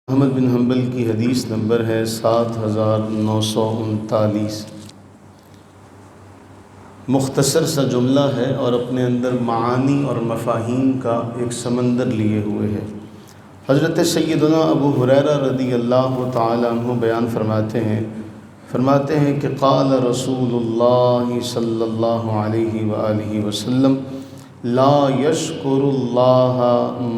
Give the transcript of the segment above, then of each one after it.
احمد بن حنبل کی حدیث نمبر ہے 7939۔ مختصر سا جملہ ہے اور اپنے اندر معانی اور مفاہیم کا ایک سمندر لیے ہوئے ہے۔ حضرت سیدنا ابو ہریرہ رضی اللہ تعالی عنہ بیان فرماتے ہیں کہ قال رسول اللہ صلی اللہ علیہ وآلہ وسلم لا یشکر اللہ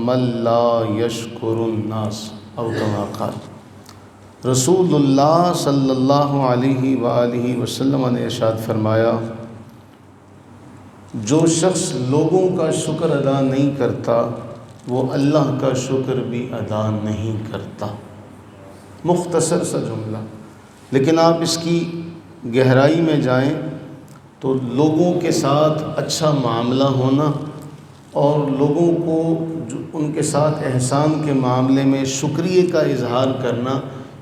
من لا یشکر الناس، او کما قال۔ رسول اللہ صلی اللہ علیہ وآلہ وسلم نے ارشاد فرمایا، جو شخص لوگوں کا شکر ادا نہیں کرتا وہ اللہ کا شکر بھی ادا نہیں کرتا۔ مختصر سا جملہ، لیکن آپ اس کی گہرائی میں جائیں تو لوگوں کے ساتھ اچھا معاملہ ہونا اور لوگوں کو جو ان کے ساتھ احسان کے معاملے میں شکریہ کا اظہار کرنا،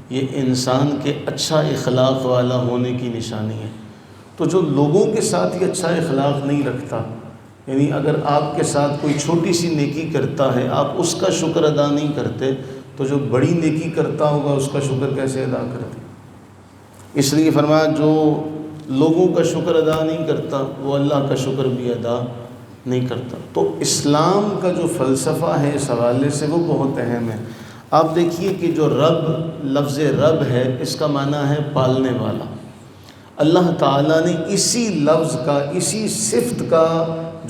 یہ انسان کے اچھا اخلاق والا ہونے کی نشانی ہے۔ تو جو لوگوں کے ساتھ ہی اچھا اخلاق نہیں رکھتا، یعنی اگر آپ کے ساتھ کوئی چھوٹی سی نیکی کرتا ہے آپ اس کا شکر ادا نہیں کرتے، تو جو بڑی نیکی کرتا ہوگا اس کا شکر کیسے ادا کرتے؟ اس لیے فرمایا جو لوگوں کا شکر ادا نہیں کرتا وہ اللہ کا شکر بھی ادا نہیں کرتا۔ تو اسلام کا جو فلسفہ ہے اس حوالے سے وہ بہت اہم ہے۔ آپ دیکھیے کہ جو رب، لفظ رب ہے، اس کا معنی ہے پالنے والا۔ اللہ تعالیٰ نے اسی لفظ کا، اسی صفت کا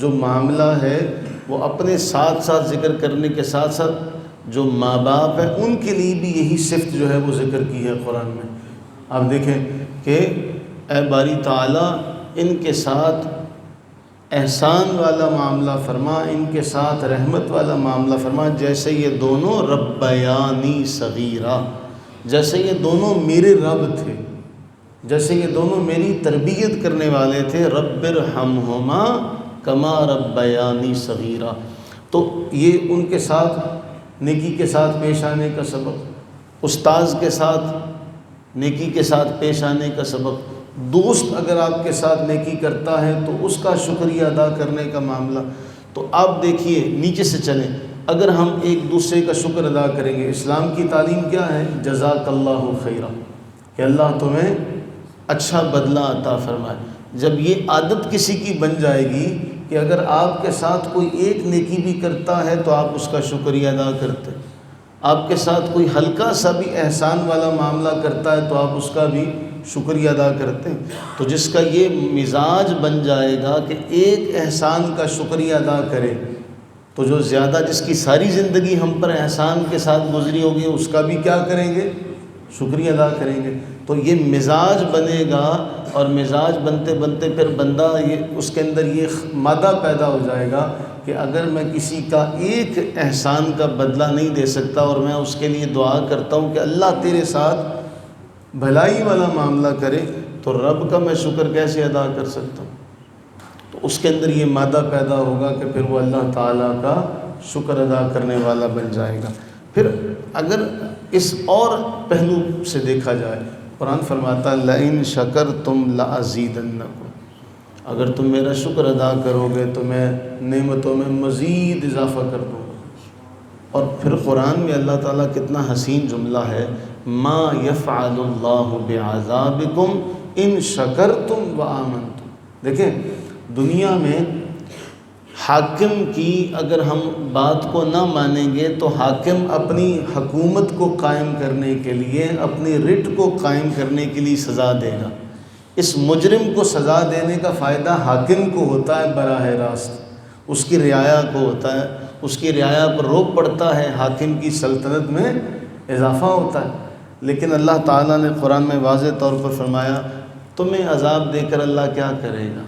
جو معاملہ ہے وہ اپنے ساتھ ساتھ ذکر کرنے کے ساتھ ساتھ جو ماں باپ ہیں ان کے لیے بھی یہی صفت جو ہے وہ ذکر کی ہے قرآن میں۔ آپ دیکھیں کہ اے باری تعالیٰ ان کے ساتھ احسان والا معاملہ فرما، ان کے ساتھ رحمت والا معاملہ فرما، جیسے یہ دونوں ربیانی صغیرہ، جیسے یہ دونوں میرے رب تھے، جیسے یہ دونوں میری تربیت کرنے والے تھے۔ رب ارحمہما کما ربیانی صغیرہ۔ تو یہ ان کے ساتھ نیکی کے ساتھ پیش آنے کا سبق، استاذ کے ساتھ نیکی کے ساتھ پیش آنے کا سبق، دوست اگر آپ کے ساتھ نیکی کرتا ہے تو اس کا شکریہ ادا کرنے کا معاملہ۔ تو آپ دیکھیے نیچے سے چلیں، اگر ہم ایک دوسرے کا شکر ادا کریں گے، اسلام کی تعلیم کیا ہے؟ جزاک اللہ خیرہ، کہ اللہ تمہیں اچھا بدلہ عطا فرمائے۔ جب یہ عادت کسی کی بن جائے گی کہ اگر آپ کے ساتھ کوئی ایک نیکی بھی کرتا ہے تو آپ اس کا شکریہ ادا کرتے، آپ کے ساتھ کوئی ہلکا سا بھی احسان والا معاملہ کرتا ہے تو آپ اس کا بھی شکریہ ادا کرتے ہیں۔ تو جس کا یہ مزاج بن جائے گا کہ ایک احسان کا شکریہ ادا کرے، تو جو زیادہ جس کی ساری زندگی ہم پر احسان کے ساتھ گزری ہوگی اس کا بھی کیا کریں گے؟ شکریہ ادا کریں گے۔ تو یہ مزاج بنے گا، اور مزاج بنتے بنتے پھر بندہ اس کے اندر یہ مادہ پیدا ہو جائے گا کہ اگر میں کسی کا ایک احسان کا بدلہ نہیں دے سکتا اور میں اس کے لیے دعا کرتا ہوں کہ اللہ تیرے ساتھ بھلائی والا معاملہ کرے، تو رب کا میں شکر کیسے ادا کر سکتا ہوں؟ تو اس کے اندر یہ مادہ پیدا ہوگا کہ پھر وہ اللہ تعالیٰ کا شکر ادا کرنے والا بن جائے گا۔ پھر اگر اس اور پہلو سے دیکھا جائے، قرآن فرماتا ہے لَإِن شَكَرْتُمْ لَأَزِيدَنَّكُمْ، اگر تم میرا شکر ادا کرو گے تو میں نعمتوں میں مزید اضافہ کر دوں گا۔ اور پھر قرآن میں اللہ تعالیٰ کتنا حسین جملہ ہے، ما يفعل اللہ بعذابکم ان شکرتم وآمنتم۔ دیکھیں دنیا میں حاکم کی اگر ہم بات کو نہ مانیں گے تو حاکم اپنی حکومت کو قائم کرنے کے لیے، اپنی رٹ کو قائم کرنے کے لیے سزا دے گا۔ اس مجرم کو سزا دینے کا فائدہ حاکم کو ہوتا ہے براہ راست، اس کی رعایا کو ہوتا ہے، اس کی رعایا پر روک پڑتا ہے، حاکم کی سلطنت میں اضافہ ہوتا ہے۔ لیکن اللہ تعالیٰ نے قرآن میں واضح طور پر فرمایا تمہیں عذاب دے کر اللہ کیا کرے گا؟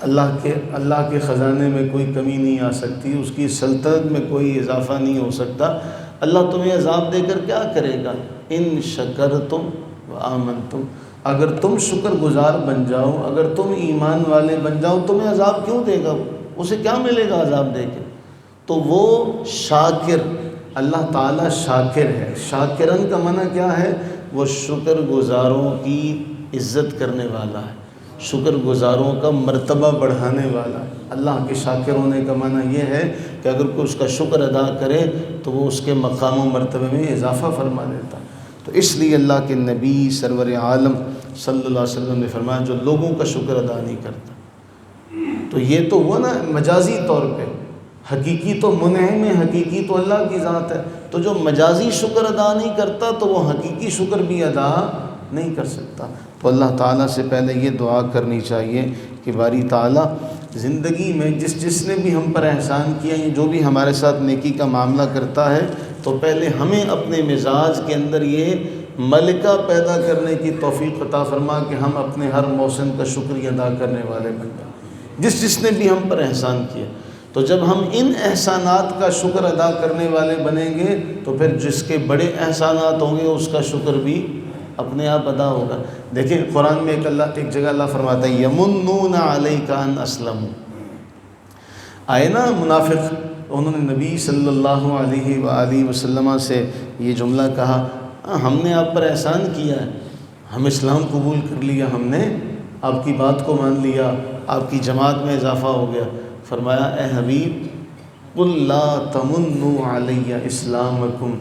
اللہ کے خزانے میں کوئی کمی نہیں آ سکتی، اس کی سلطنت میں کوئی اضافہ نہیں ہو سکتا۔ اللہ تمہیں عذاب دے کر کیا کرے گا؟ ان شکرتم وآمنتم، اگر تم شکر گزار بن جاؤ، اگر تم ایمان والے بن جاؤ، تمہیں عذاب کیوں دے گا؟ اسے کیا ملے گا عذاب دے کے؟ تو وہ شاکر، اللہ تعالیٰ شاکر ہے۔ شاکرن کا معنی کیا ہے؟ وہ شکر گزاروں کی عزت کرنے والا ہے۔ شکر گزاروں کا مرتبہ بڑھانے والا ہے۔ اللہ کے شاکر ہونے کا معنی یہ ہے کہ اگر کوئی اس کا شکر ادا کرے تو وہ اس کے مقام و مرتبے میں اضافہ فرما دیتا ہے۔ تو اس لیے اللہ کے نبی سرور عالم صلی اللہ علیہ وسلم نے فرمایا جو لوگوں کا شکر ادا نہیں کرتا، تو یہ تو ہوا نا مجازی طور پہ، حقیقی تو منعم ہے، حقیقی تو اللہ کی ذات ہے، تو جو مجازی شکر ادا نہیں کرتا تو وہ حقیقی شکر بھی ادا نہیں کر سکتا۔ تو اللہ تعالیٰ سے پہلے یہ دعا کرنی چاہیے کہ باری تعالیٰ زندگی میں جس نے بھی ہم پر احسان کیا، یہ جو بھی ہمارے ساتھ نیکی کا معاملہ کرتا ہے، تو پہلے ہمیں اپنے مزاج کے اندر یہ ملکہ پیدا کرنے کی توفیق عطا فرما کہ ہم اپنے ہر محسن کا شکریہ ادا کرنے والے بن جائیں، جس نے بھی ہم پر احسان کیا۔ تو جب ہم ان احسانات کا شکر ادا کرنے والے بنیں گے تو پھر جس کے بڑے احسانات ہوں گے اس کا شکر بھی اپنے آپ ادا ہوگا۔ دیکھیں قرآن میں ایک جگہ اللہ فرماتا ہے یمنون علیک ان اسلموا، آئے نا منافق، انہوں نے نبی صلی اللہ علیہ وآلہ وسلم سے یہ جملہ کہا ہم نے آپ پر احسان کیا ہے، ہم اسلام قبول کر لیا، ہم نے آپ کی بات کو مان لیا، آپ کی جماعت میں اضافہ ہو گیا۔ فرمایا اے حبیب قل لا تمنوا علی اسلامکم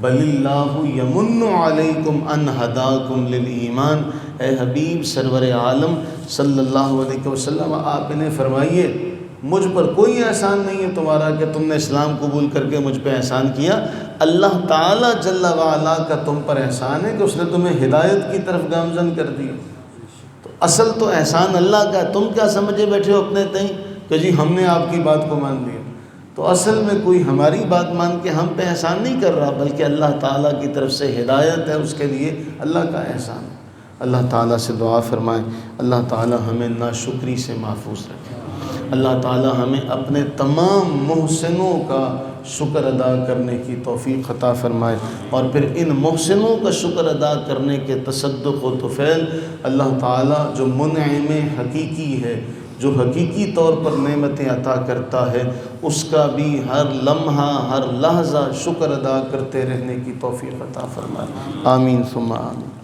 بل اللہ یمن علیکم ان ہداکم للایمان، اے حبیب سرور عالم صلی اللہ علیہ وسلم آپ انہیں فرمائیے مجھ پر کوئی احسان نہیں ہے تمہارا کہ تم نے اسلام قبول کر کے مجھ پہ احسان کیا، اللہ تعالیٰ جل وعلا کا تم پر احسان ہے کہ اس نے تمہیں ہدایت کی طرف گامزن کر دیا۔ تو اصل تو احسان اللہ کا ہے، تم کیا سمجھے بیٹھے ہو اپنے تئیں کہ جی ہم نے آپ کی بات کو مان لیا، تو اصل میں کوئی ہماری بات مان کے ہم پہ احسان نہیں کر رہا، بلکہ اللہ تعالیٰ کی طرف سے ہدایت ہے، اس کے لیے اللہ کا احسان ہے۔ اللہ تعالیٰ سے دعا فرمائیں اللہ تعالیٰ ہمیں ناشکری سے محفوظ رکھے، اللہ تعالیٰ ہمیں اپنے تمام محسنوں کا شکر ادا کرنے کی توفیق عطا فرمائے، اور پھر ان محسنوں کا شکر ادا کرنے کے تصدق و طفیل اللہ تعالیٰ جو منعم حقیقی ہے، جو حقیقی طور پر نعمتیں عطا کرتا ہے، اس کا بھی ہر لمحہ ہر لحظہ شکر ادا کرتے رہنے کی توفیق عطا فرمائے۔ آمین ثم آمین۔